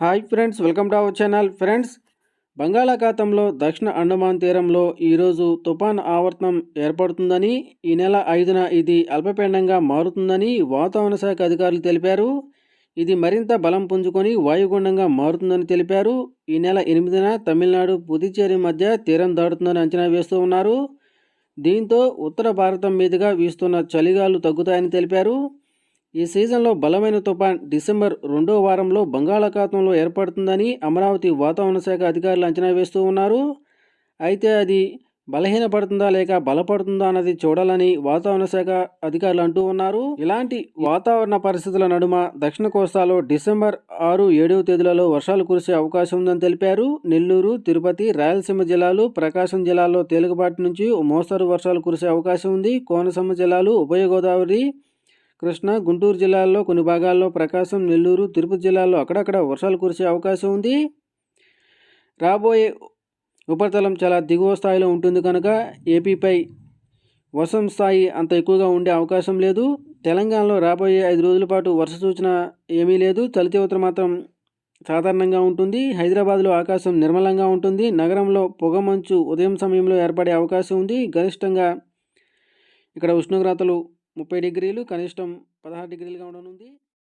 Hi friends, welcome to our channel. Friends, బంగాళాఖాతంలో దక్షిణ అండమాన్ తీరంలో ఈరోజు తుఫాన్ ఆవర్తనం ఏర్పడుతుందని, ఈ నెల 5న ఇది అల్పపీడనంగా మారుతుందని వాతావరణ శాఖ అధికారులు తెలిపారు. ఇది మరింత బలం పుంజుకొని వాయుగుండంగా మారుతుందని తెలిపారు. ఈ నెల 8న తమిళనాడు, పుదుచ్చేరి మధ్య తీరం దాటుతుందని అంచనా వేస్తూ ఉన్నారు. దీంతో ఉత్తర భారతం మీదుగా వీస్తున్న చలిగాలు తగ్గుతాయని తెలిపారు. ఈ సీజన్లో బలమైన తుఫాన్ డిసెంబర్ 2వ వారంలో బంగాళాఖాతంలో ఏర్పడుతుందని అమరావతి వాతావరణ శాఖ అధికారులు అంచనా వేస్తూ ఉన్నారు. అయితే అది బలహీనపడుతుందా లేక బలపడుతుందా అన్నది చూడాలని వాతావరణ శాఖ అధికారులు అంటూ ఉన్నారు. ఇలాంటి వాతావరణ పరిస్థితుల నడుమ దక్షిణ కోస్తాలో డిసెంబర్ 6, 7వ తేదీలలో వర్షాలు కురిసే అవకాశం ఉందని తెలిపారు. నెల్లూరు, తిరుపతి, రాయలసీమ జిల్లాలు, ప్రకాశం జిల్లాల్లో తేలికపాటి నుంచి మోస్తరు వర్షాలు కురిసే అవకాశం ఉంది. కోనసీమ జిల్లాలు, ఉభయ గోదావరి, కృష్ణా, గుంటూరు జిల్లాల్లో కొన్ని భాగాల్లో, ప్రకాశం, నెల్లూరు, తిరుపతి జిల్లాల్లో అక్కడక్కడ వర్షాలు కురిసే అవకాశం ఉంది. రాబోయే ఉపరితలం చాలా దిగువ స్థాయిలో ఉంటుంది కనుక ఏపీపై వర్షం స్థాయి అంత ఎక్కువగా ఉండే అవకాశం లేదు. తెలంగాణలో రాబోయే 5 రోజుల పాటు వర్ష సూచన ఏమీ లేదు. చలి తీవ్రత మాత్రం సాధారణంగా ఉంటుంది. హైదరాబాద్లో ఆకాశం నిర్మలంగా ఉంటుంది. నగరంలో పొగమంచు ఉదయం సమయంలో ఏర్పడే అవకాశం ఉంది. గరిష్టంగా ఇక్కడ ఉష్ణోగ్రతలు 30 డిగ్రీలు, కనిష్టం 16 డిగ్రీలుగా ఉండనుంది.